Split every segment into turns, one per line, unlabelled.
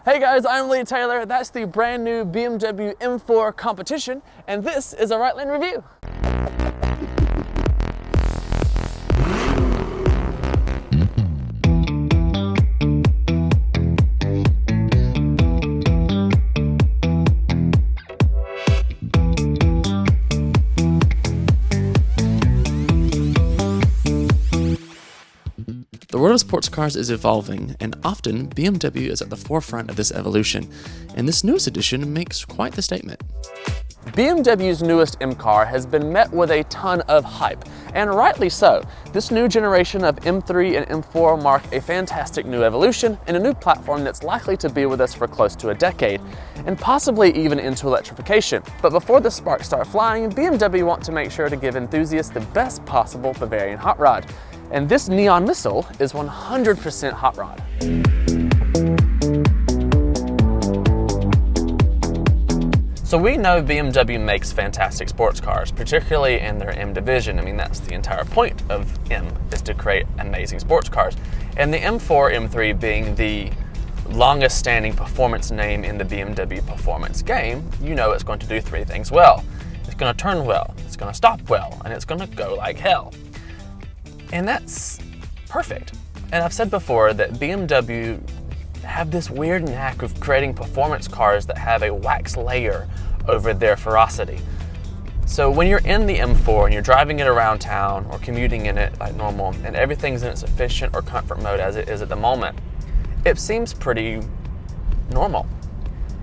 Hey guys, I'm Lee Taylor. That's the brand new BMW M4 Competition, and this is a Right Lane review. The world of sports cars is evolving, and often BMW is at the forefront of this evolution, and this newest edition makes quite the statement. BMW's newest M car has been met with a ton of hype, and rightly so. This new generation of M3 and M4 mark a fantastic new evolution and a new platform that's likely to be with us for close to a decade, and possibly even into electrification. But before the sparks start flying, BMW want to make sure to give enthusiasts the best possible Bavarian hot rod. And this neon missile is 100% hot rod. So we know BMW makes fantastic sports cars, particularly in their M Division. I mean, that's the entire point of M, is to create amazing sports cars. And the M4, M3 being the longest standing performance name in the BMW performance game, you know it's going to do three things well. It's going to turn well, it's going to stop well, and it's going to go like hell. And that's perfect. And I've said before that BMW have this weird knack of creating performance cars that have a wax layer over their ferocity. So when you're in the M4 and you're driving it around town or commuting in it like normal, and everything's in its efficient or comfort mode as it is at the moment, it seems pretty normal.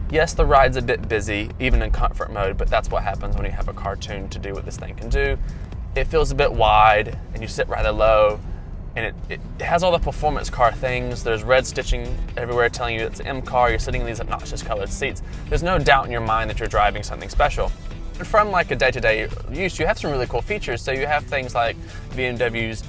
Yes, the ride's a bit busy, even in comfort mode, but that's what happens when you have a car tuned to do what this thing can do. It feels a bit wide, and you sit rather low, and it has all the performance car things. There's red stitching everywhere telling you it's an M car. You're sitting in these obnoxious colored seats. There's no doubt in your mind that you're driving something special. And from like a day-to-day use, you have some really cool features. So you have things like BMW's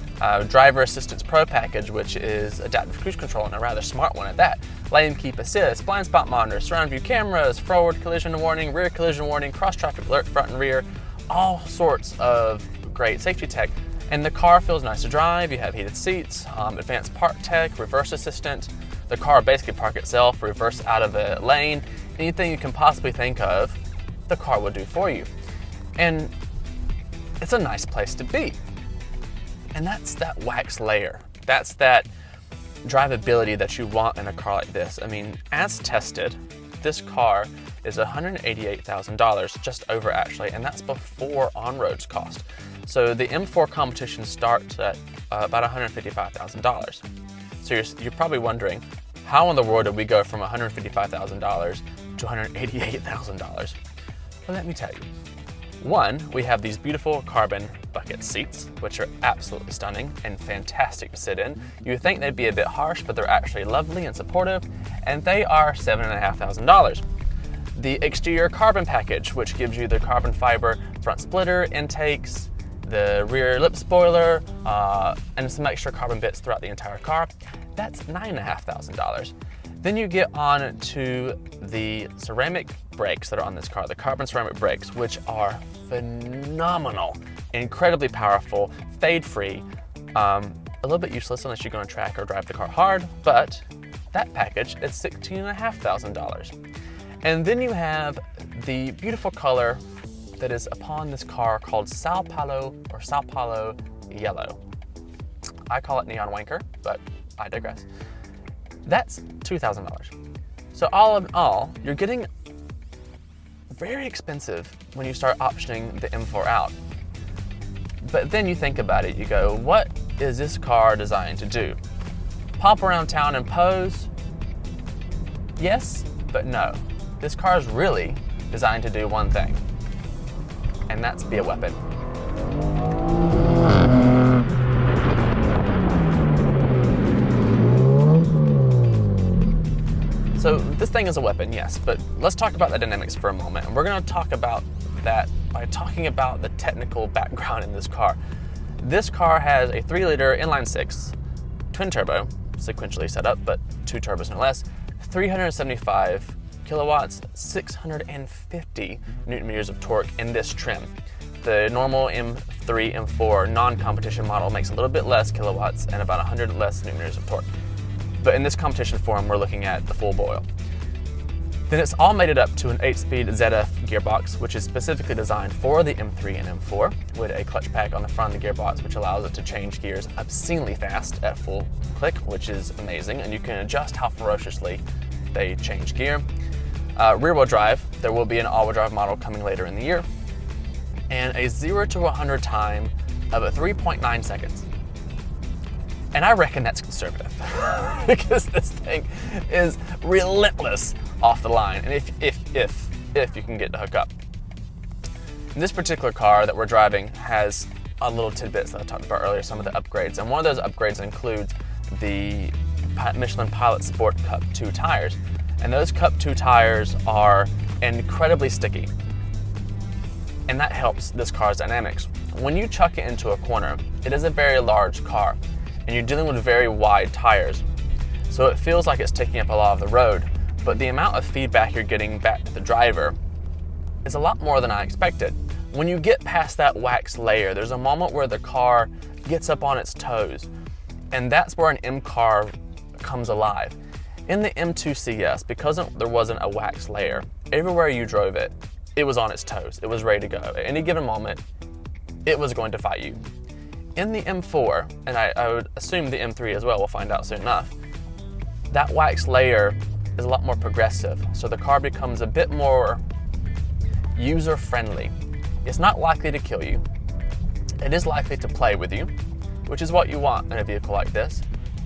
Driver Assistance Pro package, which is adaptive cruise control, and a rather smart one at that. Lane keep assist, blind spot monitor, surround view cameras, forward collision warning, rear collision warning, cross traffic alert, front and rear, all sorts of great safety tech. And the car feels nice to drive. You have heated seats, advanced park tech, reverse assistant. The car basically park itself, reverse out of a lane. Anything you can possibly think of, the car will do for you. And it's a nice place to be. And that's that wax layer. That's that drivability that you want in a car like this. I mean, as tested, this car is $188,000, just over actually, and that's before on-roads cost. So the M4 Competition starts at about $155,000. So you're probably wondering, how in the world did we go from $155,000 to $188,000? Well, let me tell you. One, we have these beautiful carbon bucket seats, which are absolutely stunning and fantastic to sit in. You would think they'd be a bit harsh, but they're actually lovely and supportive, and they are $7,500. The exterior carbon package, which gives you the carbon fiber front splitter intakes, the rear lip spoiler, and some extra carbon bits throughout the entire car, that's $9,500. Then you get on to the ceramic brakes that are on this car, the carbon ceramic brakes, which are phenomenal, incredibly powerful, fade-free, a little bit useless unless you're going to track or drive the car hard, but that package is $16,500. And then you have the beautiful color that is upon this car called Sao Paulo or Sao Paulo Yellow. I call it Neon Wanker, but I digress. That's $2,000. So all in all, you're getting very expensive when you start optioning the M4 out. But then you think about it, you go, what is this car designed to do? Pop around town and pose? Yes, but no. This car is really designed to do one thing, and that's be a weapon. So this thing is a weapon, yes, but let's talk about the dynamics for a moment. And we're gonna talk about that by talking about the technical background in this car. This car has a 3-liter inline-6 twin turbo, sequentially set up, but 2 turbos no less, 375 kilowatts, 650 Newton meters of torque in this trim. The normal M3, M4 non-competition model makes a little bit less kilowatts and about 100 less Newton meters of torque. But in this competition form, we're looking at the full boil. Then it's all mated up to an 8-speed ZF gearbox, which is specifically designed for the M3 and M4, with a clutch pack on the front of the gearbox, which allows it to change gears obscenely fast at full click, which is amazing, and you can adjust how ferociously they change gear. Rear-wheel drive, there will be an all-wheel drive model coming later in the year, and a 0 to 100 time of 3.9 seconds. And I reckon that's conservative because this thing is relentless off the line, and if you can get to hook up. And this particular car that we're driving has a little tidbits that I talked about earlier, some of the upgrades, and one of those upgrades includes the Michelin Pilot Sport Cup 2 tires, and those Cup 2 tires are incredibly sticky, and that helps this car's dynamics. When you chuck it into a corner, it is a very large car, and you're dealing with very wide tires, so it feels like it's taking up a lot of the road, but the amount of feedback you're getting back to the driver is a lot more than I expected. When you get past that wax layer, there's a moment where the car gets up on its toes, and that's where an M car comes alive. In the M2 CS, because there wasn't a wax layer, everywhere you drove it, it was on its toes. It was ready to go. At any given moment, it was going to fight you. In the M4, and I would assume the M3 as well, we'll find out soon enough, that wax layer is a lot more progressive, so the car becomes a bit more user-friendly. It's not likely to kill you. It is likely to play with you, which is what you want in a vehicle like this.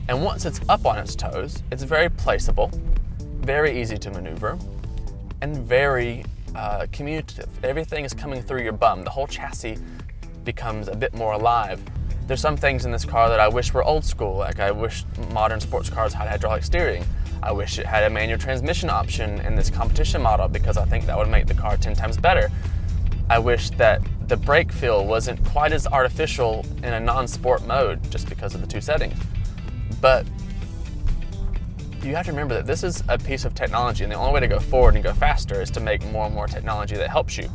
And once it's up on its toes, it's very placeable, very easy to maneuver, and very commutative. Everything is coming through your bum. The whole chassis becomes a bit more alive. There's some things in this car that I wish were old school, like I wish modern sports cars had hydraulic steering. I wish it had a manual transmission option in this competition model because I think that would make the car 10 times better. I wish that the brake feel wasn't quite as artificial in a non-sport mode just because of the two settings. But you have to remember that this is a piece of technology, and the only way to go forward and go faster is to make more and more technology that helps you.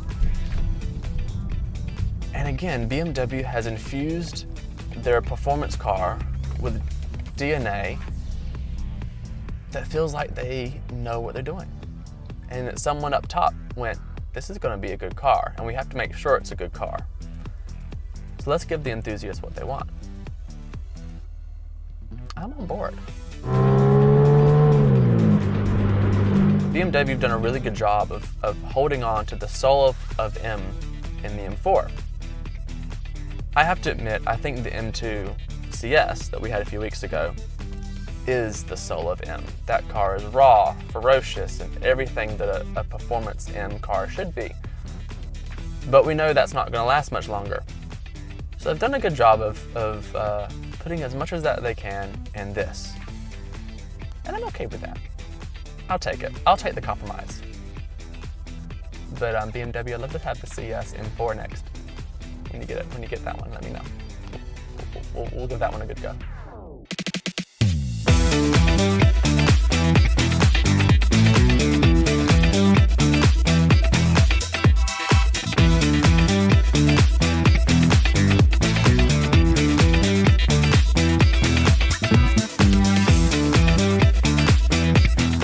And again, BMW has infused their performance car with DNA that feels like they know what they're doing. And that someone up top went, this is going to be a good car, and we have to make sure it's a good car. So let's give the enthusiasts what they want. I'm on board. BMW have done a really good job of holding on to the soul of M in the M4. I have to admit, I think the M2 CS that we had a few weeks ago is the soul of M. That car is raw, ferocious, and everything that a performance M car should be. But we know that's not going to last much longer. So they've done a good job of putting as much as that they can in this. And I'm okay with that. I'll take it. I'll take the compromise. But BMW, I'd love to have the CS M4 next. When you get that one, let me know. We'll give that one a good go.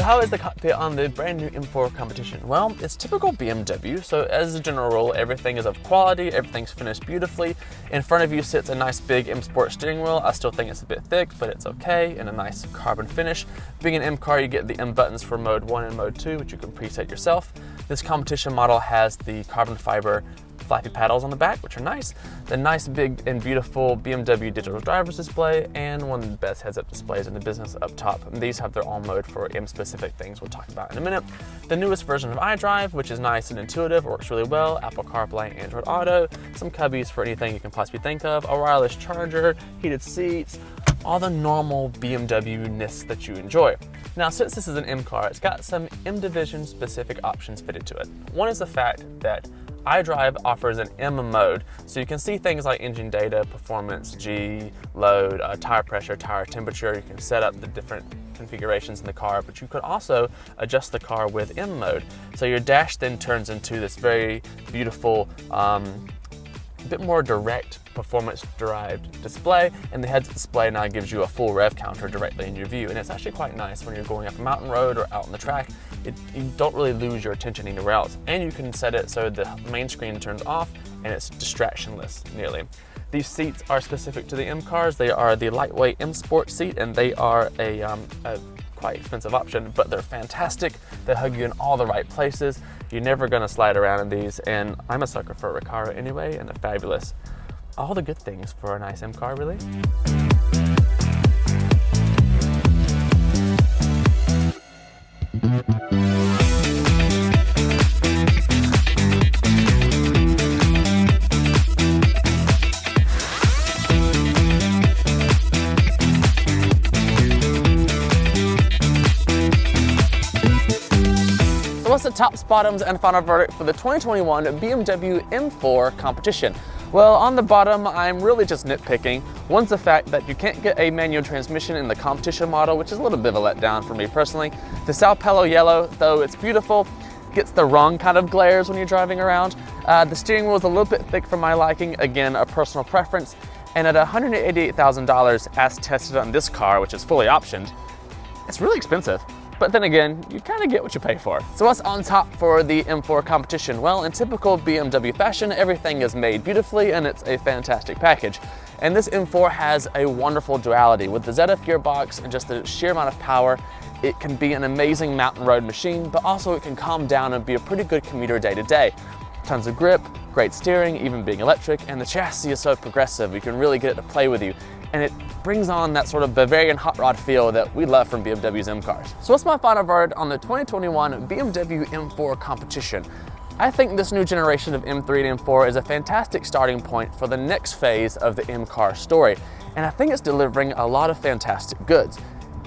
How is the cockpit on the brand new M4 Competition? Well, it's typical BMW, so as a general rule, everything is of quality, everything's finished beautifully. In front of you sits a nice big M Sport steering wheel. I still think it's a bit thick, but it's okay, and a nice carbon finish. Being an M car, you get the M buttons for Mode 1 and Mode 2, which you can preset yourself. This competition model has the carbon fiber flappy paddles on the back, which are nice. The nice big and beautiful BMW digital driver's display, and one of the best heads-up displays in the business up top. And these have their own mode for M-specific things we'll talk about in a minute. The newest version of iDrive, which is nice and intuitive, works really well. Apple CarPlay, Android Auto, some cubbies for anything you can possibly think of, a wireless charger, heated seats, all the normal BMW-ness that you enjoy. Now, since this is an M car, it's got some M Division specific options fitted to it. One is the fact that iDrive offers an M mode, so you can see things like engine data, performance, G, load, tire pressure, tire temperature. You can set up the different configurations in the car, but you could also adjust the car with M mode. So your dash then turns into this very beautiful, bit more direct performance-derived display, and the heads-up display now gives you a full rev counter directly in your view, and it's actually quite nice when you're going up a mountain road or out on the track. you don't really lose your attention anywhere else. And you can set it so the main screen turns off and it's distractionless nearly. These seats are specific to the M cars. They are the lightweight M Sport seat, and they are a quite expensive option, but they're fantastic. They hug you in all the right places. You're never gonna slide around in these, and I'm a sucker for a Recaro anyway, and they're fabulous. All the good things for a nice M car, really. What's the tops, bottoms, and final verdict for the 2021 BMW M4 Competition? Well, on the bottom, I'm really just nitpicking. One's the fact that you can't get a manual transmission in the competition model, which is a little bit of a letdown for me personally. The Sao Paulo yellow, though it's beautiful, gets the wrong kind of glares when you're driving around. The steering wheel is a little bit thick for my liking, again, a personal preference. And at $188,000 as tested on this car, which is fully optioned, it's really expensive. But then again, you kind of get what you pay for. So what's on top for the M4 Competition? Well, in typical BMW fashion, everything is made beautifully and it's a fantastic package. And this M4 has a wonderful duality. With the ZF gearbox and just the sheer amount of power, it can be an amazing mountain road machine, but also it can calm down and be a pretty good commuter day to day. Tons of grip, great steering, even being electric, and the chassis is so progressive, you can really get it to play with you. And it brings on that sort of Bavarian hot rod feel that we love from BMW's M cars. So what's my final verdict on the 2021 BMW M4 Competition? I think this new generation of M3 and M4 is a fantastic starting point for the next phase of the M car story. And I think it's delivering a lot of fantastic goods.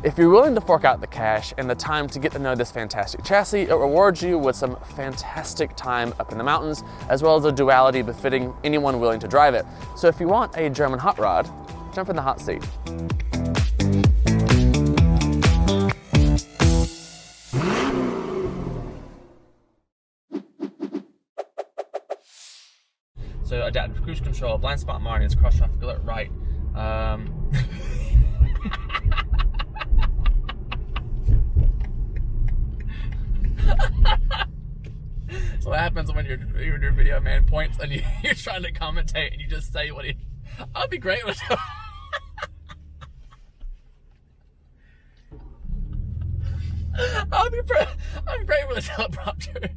If you're willing to fork out the cash and the time to get to know this fantastic chassis, it rewards you with some fantastic time up in the mountains, as well as a duality befitting anyone willing to drive it. So if you want a German hot rod, jump in the hot seat. So adaptive cruise control, blind spot markings, cross traffic alert right. So what happens when your video man points and you're trying to commentate and you just say what he... I'll be great with it. I'm great with a teleprompter.